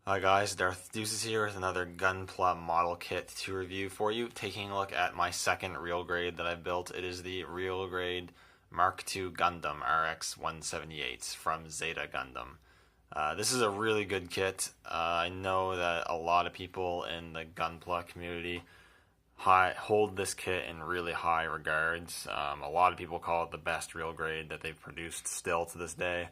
Hi guys, Darth Deuces here with another Gunpla model kit to review for you. Taking a look at my second real grade that I built. It is the real grade Mark II Gundam RX-178 from Zeta Gundam. This is a really good kit. I know that a lot of people in the Gunpla community hold this kit in really high regards. A lot of people call it the best real grade that they've produced still to this day.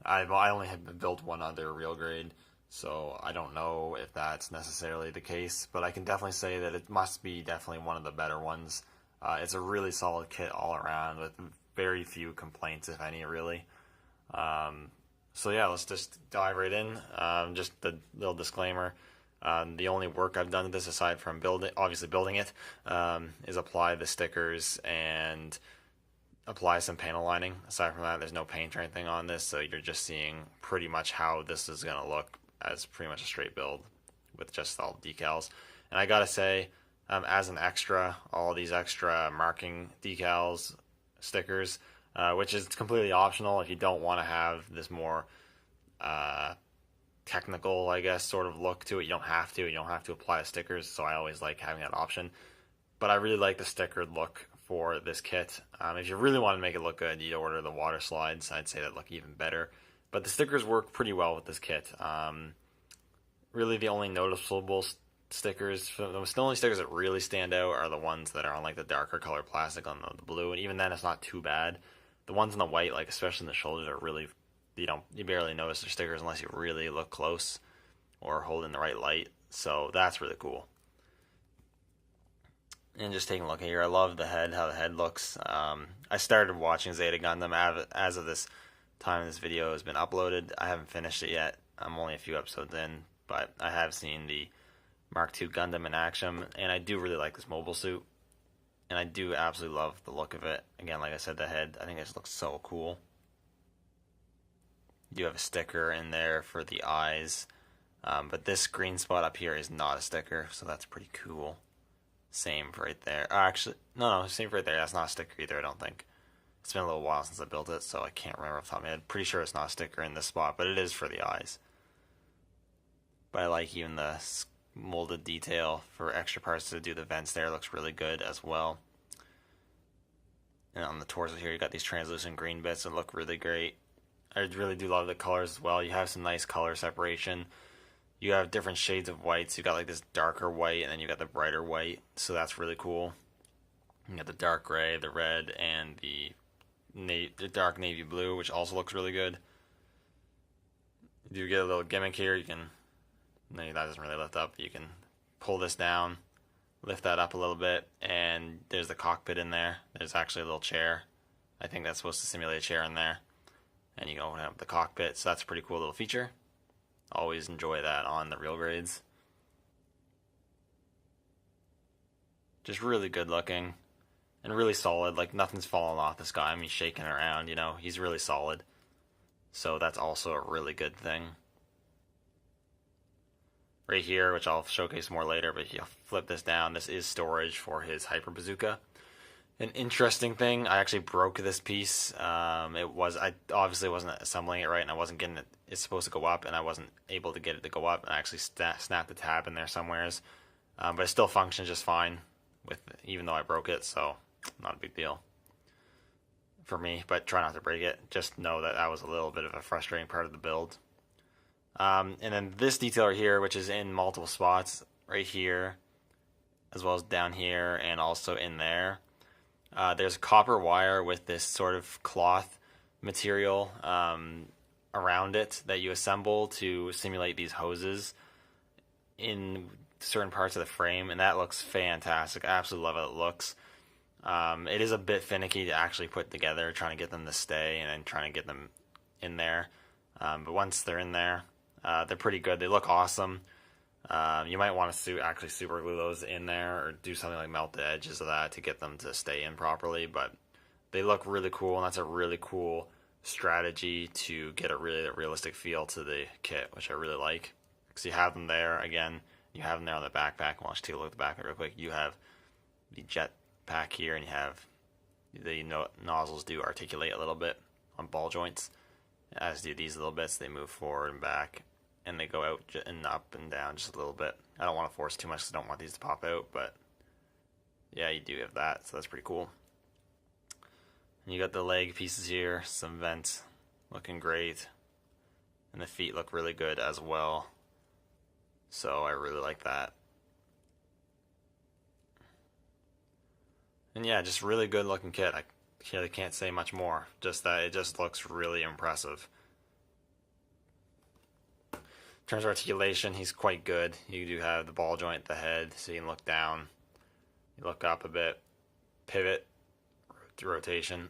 I only have built one other real grade, so I don't know if that's necessarily the case, but I can definitely say that it must be definitely one of the better ones. It's a really solid kit all around with very few complaints, if any, really. So yeah, let's just dive right in. Just the little disclaimer. The only work I've done to this, aside from obviously building it, is apply the stickers and apply some panel lining. Aside from that, there's no paint or anything on this, so you're just seeing pretty much how this is going to look as pretty much a straight build with just all decals. And I gotta say, as an extra, all these extra marking decals, stickers, which is completely optional if you don't want to have this more technical, I guess, sort of look to it. You don't have to. You don't have to apply the stickers, so I always like having that option. But I really like the stickered look for this kit. If you really want to make it look good, you'd order the water slides. I'd say that look even better. But the stickers work pretty well with this kit. Really, the only noticeable stickers, the only stickers that really stand out are the ones that are on like the darker color plastic on the blue, and even then it's not too bad. The ones on the white, like especially in the shoulders, are really, you barely notice their stickers unless you really look close or hold in the right light. So that's really cool. And just taking a look here, I love the head, how the head looks. I started watching Zeta Gundam as of this time this video has been uploaded. I haven't finished it yet. I'm only a few episodes in, but I have seen the Mark II Gundam in action, and I do really like this mobile suit, and I do absolutely love the look of it. Again, like I said, the head, I think it just looks so cool. You do have a sticker in there for the eyes, but this green spot up here is not a sticker, so that's pretty cool. Same for right there. Actually, no, same for right there. That's not a sticker either, I don't think. It's been a little while since I built it, so I can't remember off the top of my head. Pretty sure it's not a sticker in this spot, but it is for the eyes. But I like even the molded detail for extra parts to do the vents there. It looks really good as well. And on the torso here, you got these translucent green bits that look really great. I really do love the colors as well. You have some nice color separation. You have different shades of whites. You got like this darker white, and then you got the brighter white. So that's really cool. You got the dark gray, the red, and the dark navy blue, which also looks really good. You do get a little gimmick here. You can, no, that doesn't really lift up. You can pull this down, lift that up a little bit, and there's the cockpit in there. There's actually a little chair. I think that's supposed to simulate a chair in there. And you can open up the cockpit, so that's a pretty cool little feature. Always enjoy that on the real grades. Just really good looking and really solid. Like nothing's falling off this guy. I mean, he's shaking around, he's really solid. So that's also a really good thing. Right here, which I'll showcase more later, but if you flip this down, this is storage for his hyper bazooka. An interesting thing, I actually broke this piece. I obviously wasn't assembling it right, and I wasn't getting it. It's supposed to go up, and I wasn't able to get it to go up. And I actually snapped the tab in there somewheres, but it still functions just fine even though I broke it. So not a big deal for me. But try not to break it. Just know that was a little bit of a frustrating part of the build. And then this detail right here, which is in multiple spots, right here, as well as down here, and also in there. There's copper wire with this sort of cloth material around it that you assemble to simulate these hoses in certain parts of the frame, and that looks fantastic. I absolutely love how it looks. It is a bit finicky to actually put together, trying to get them to stay and then trying to get them in there. But once they're in there, they're pretty good. They look awesome. You might want to actually super glue those in there or do something like melt the edges of that to get them to stay in properly, but they look really cool, and that's a really cool strategy to get a really realistic feel to the kit, which I really like. Because you have them there, again, you have them there on the backpack. I'll just take a look at the backpack real quick. You have the jet pack here, and you have the nozzles do articulate a little bit on ball joints, as do these little bits. They move forward and back. and they go out and up and down just a little bit. I don't want to force too much because I don't want these to pop out, but yeah, you do have that, so that's pretty cool. And you got the leg pieces here, some vents looking great, and the feet look really good as well, so I really like that. And yeah, just really good looking kit. I really can't say much more, just that it just looks really impressive. In terms of articulation, he's quite good. You do have the ball joint at the head, so you can look down, you look up a bit, pivot, rotation.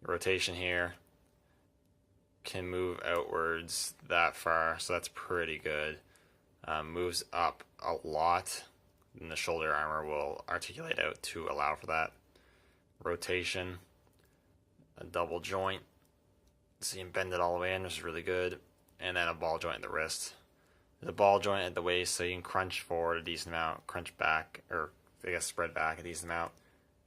Rotation here can move outwards that far, so that's pretty good. Moves up a lot, and the shoulder armor will articulate out to allow for that. Rotation, a double joint, so you can bend it all the way in, which is really good. And then a ball joint at the wrist. There's a ball joint at the waist, so you can crunch forward a decent amount, crunch back, or I guess spread back a decent amount.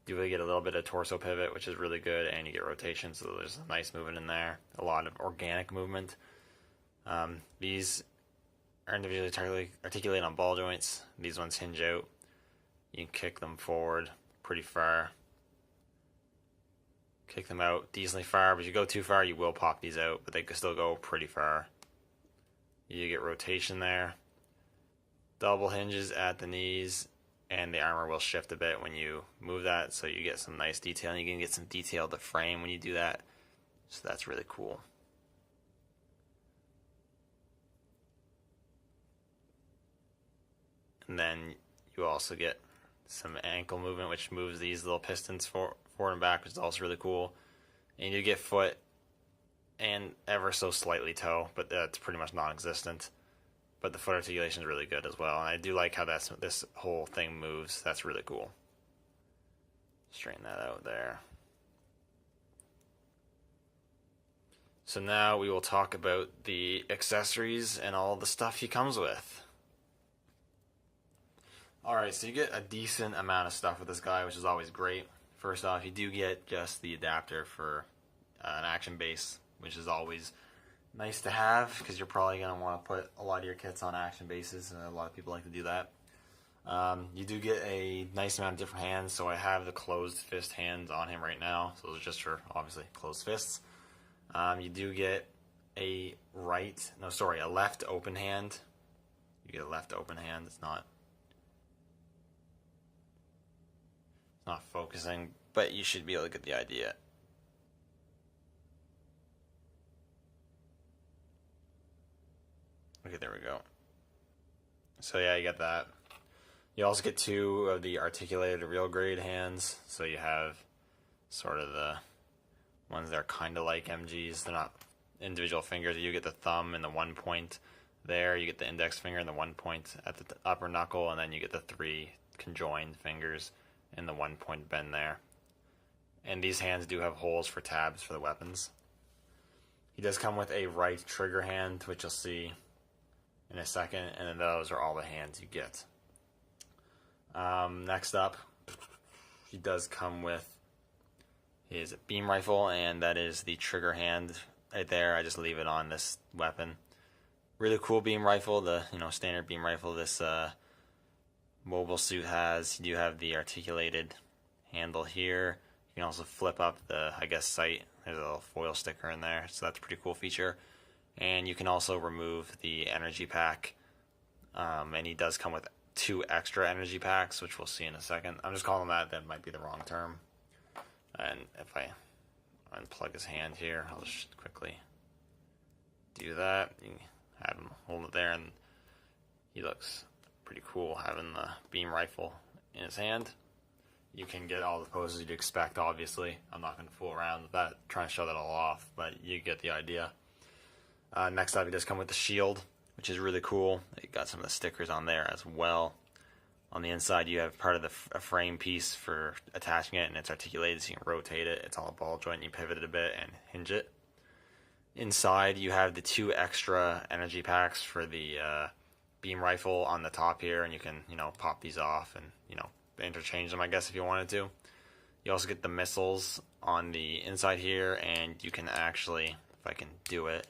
You really get a little bit of torso pivot, which is really good, and you get rotation, so there's a nice movement in there. A lot of organic movement. These are individually articulated on ball joints. These ones hinge out. You can kick them forward pretty far. Kick them out decently far, but if you go too far, you will pop these out, but they can still go pretty far. You get rotation there. Double hinges at the knees, and the armor will shift a bit when you move that, so you get some nice detail, and you can get some detail of the frame when you do that, so that's really cool. And then you also get some ankle movement, which moves these little pistons forward and back, which is also really cool. And you get foot and ever so slightly toe, but that's pretty much non-existent. But the foot articulation is really good as well, and I do like how this whole thing moves. That's really cool. Straighten that out there. So now we will talk about the accessories and all the stuff he comes with. Alright, so you get a decent amount of stuff with this guy, which is always great. First off, you do get just the adapter for an action base, which is always nice to have, because you're probably going to want to put a lot of your kits on action bases, and a lot of people like to do that. You do get a nice amount of different hands, so I have the closed fist hands on him right now, so those are just for, obviously, closed fists. You do get a left open hand. You get a left open hand. It's not focusing, but you should be able to get the idea. Okay, there we go. So yeah, you get that. You also get two of the articulated real grade hands. So you have sort of the ones that are kind of like MGs. They're not individual fingers. You get the thumb and the 1 point there. You get the index finger and the 1 point at the upper knuckle, and then you get the 3 conjoined fingers and the 1 point bend there. And these hands do have holes for tabs for the weapons. He does come with a right trigger hand, which you'll see in a second, and then those are all the hands you get. Next up, he does come with his beam rifle, and that is the trigger hand right there. I just leave it on this weapon. Really cool beam rifle, the standard beam rifle this mobile suit has. You do have the articulated handle here. You can also flip up the, sight. There's a little foil sticker in there, so that's a pretty cool feature. And you can also remove the energy pack, and he does come with 2 extra energy packs, which we'll see in a second. I'm just calling that might be the wrong term. And if I unplug his hand here, I'll just quickly do that. You can have him hold it there, and he looks pretty cool having the beam rifle in his hand. You can get all the poses you'd expect, obviously. I'm not going to fool around with that, trying to show that all off, but you get the idea. Next up, he does come with the shield, which is really cool. You got some of the stickers on there as well. On the inside, you have part of a frame piece for attaching it, and it's articulated so you can rotate it. It's all a ball joint. You pivot it a bit and hinge it. Inside, you have the 2 extra energy packs for the beam rifle on the top here, and you can, pop these off and, interchange them, I guess, if you wanted to. You also get the missiles on the inside here, and you can actually, if I can do it,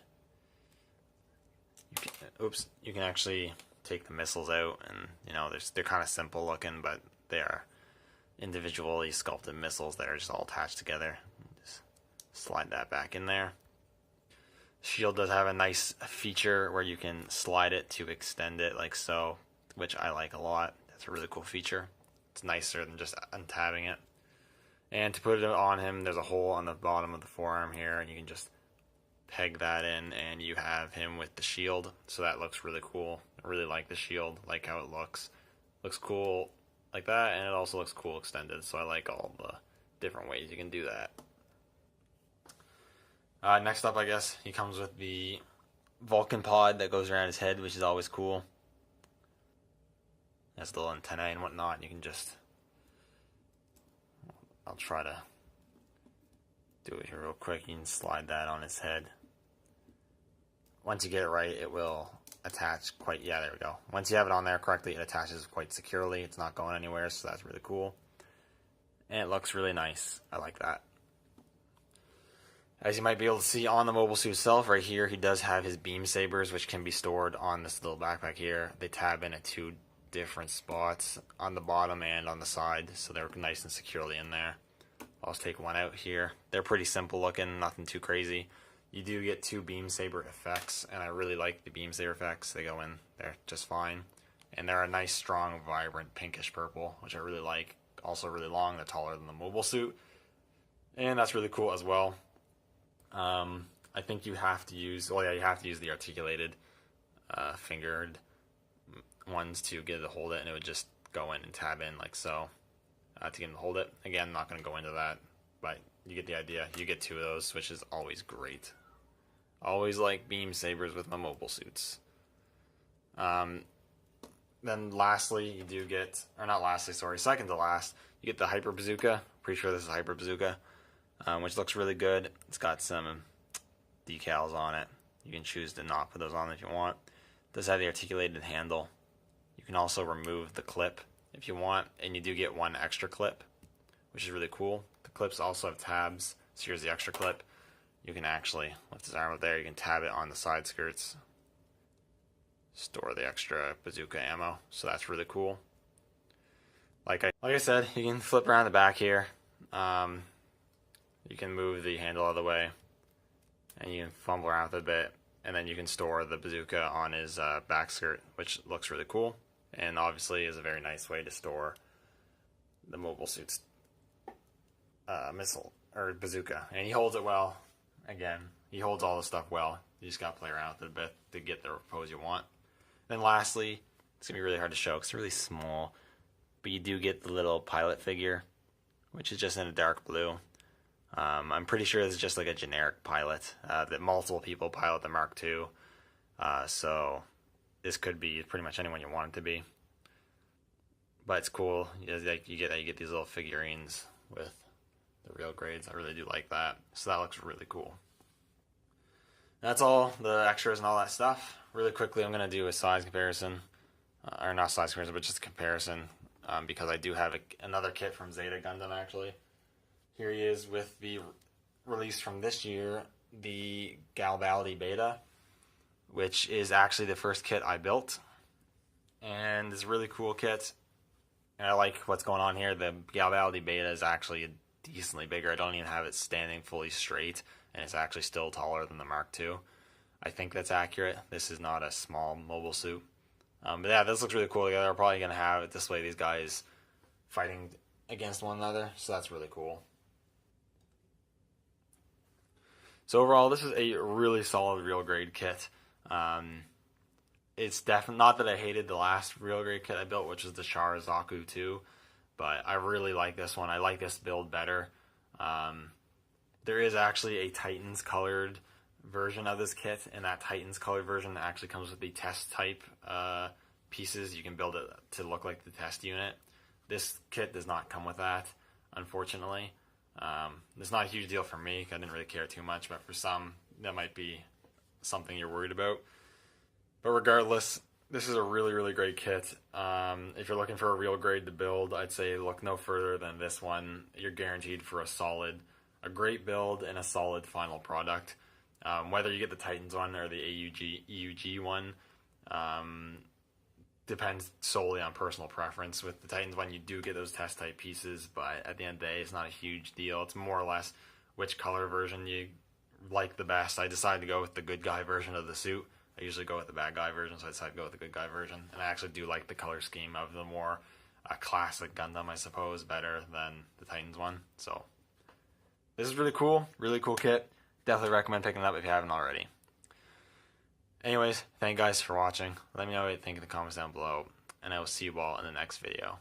oops, you can actually take the missiles out, and you know they're kind of simple looking, but they are individually sculpted missiles that are just all attached together. Just slide that back in there. Shield does have a nice feature where you can slide it to extend it like so, which I like a lot. That's a really cool feature. It's nicer than just untabbing it. And to put it on him, there's a hole on the bottom of the forearm here, and you can just peg that in, and you have him with the shield. So that looks really cool. I really like the shield, like how it looks. Looks cool like that, and it also looks cool extended. So I like all the different ways you can do that. Next up, I guess, he comes with the Vulcan pod that goes around his head, which is always cool. Has the little antennae and whatnot, and you can just... I'll try to do it here real quick. You can slide that on his head. Once you get it right, it will attach quite... Yeah, there we go. Once you have it on there correctly, it attaches quite securely. It's not going anywhere, so that's really cool. And it looks really nice. I like that. As you might be able to see on the mobile suit itself, right here, he does have his beam sabers, which can be stored on this little backpack here. They tab in at 2 different spots, on the bottom and on the side, so they're nice and securely in there. I'll just take one out here. They're pretty simple looking, nothing too crazy. You do get 2 beam saber effects, and I really like the beam saber effects. They go in there just fine. And they're a nice, strong, vibrant pinkish purple, which I really like. Also really long, they're taller than the mobile suit. And that's really cool as well. I think you have to use, well, yeah, you have to use the articulated fingered ones to get it to hold it, and it would just go in and tab in like so to get him to hold it. Again, I'm not going to go into that, but you get the idea. You get 2 of those, which is always great. Always like beam sabers with my mobile suits. Then lastly, you do get, or not lastly, sorry, second to last, you get the Hyper Bazooka. Pretty sure this is Hyper Bazooka. Which looks really good. It's got some decals on it. You can choose to not put those on if you want. It does have the articulated handle. You can also remove the clip if you want, and you do get 1 extra clip, which is really cool. The clips also have tabs, so here's the extra clip. You can actually lift his arm up there, you can tab it on the side skirts, store the extra bazooka ammo, so that's really cool. Like I said, you can flip around the back here. You can move the handle out of the way, and you can fumble around with it a bit, and then you can store the bazooka on his back skirt, which looks really cool, and obviously is a very nice way to store the mobile suit's missile, or bazooka. And he holds it well. Again, he holds all the stuff well. You just gotta play around with it a bit to get the pose you want. Then lastly, it's gonna be really hard to show because it's really small, but you do get the little pilot figure, which is just in a dark blue. I'm pretty sure this is just like a generic pilot that multiple people pilot the Mark II. So this could be pretty much anyone you want it to be. But it's cool. You get these little figurines with the real grades. I really do like that. So that looks really cool. That's all the extras and all that stuff. Really quickly, I'm going to do a size comparison. Or not size comparison, but just a comparison. Because I do have another kit from Zeta Gundam, actually. Here he is with the release from this year, the Galvaldi Beta, which is actually the first kit I built. And it's a really cool kit. And I like what's going on here. The Galvaldi Beta is actually decently bigger. I don't even have it standing fully straight, and it's actually still taller than the Mark II. I think that's accurate. This is not a small mobile suit. But yeah, this looks really cool. They're probably going to have it this way, these guys fighting against one another, so that's really cool. So overall, this is a really solid real grade kit. It's definitely not that I hated the last real grade kit I built, which was the Char Zaku 2, but I really like this one. I like this build better. There is actually a Titans colored version of this kit, and that Titans colored version actually comes with the test type pieces. You can build it to look like the test unit. This kit does not come with that, unfortunately. It's not a huge deal for me. I didn't really care too much, but for some, that might be something you're worried about. But regardless, this is a really, really great kit. If you're looking for a real grade to build, I'd say look no further than this one. You're guaranteed for a great build and a solid final product. Whether you get the Titans one or the EUG one, depends solely on personal preference. With the Titans one, you do get those test type pieces, but at the end of the day, it's not a huge deal. It's more or less which color version you like the best. I decided to go with the good guy version of the suit. I usually go with the bad guy version, so I decided to go with the good guy version. And I actually do like the color scheme of the more classic Gundam, I suppose, better than the Titans one. So this is really cool kit. Definitely recommend picking it up if you haven't already. Anyways, thank you guys for watching. Let me know what you think in the comments down below, and I will see you all in the next video.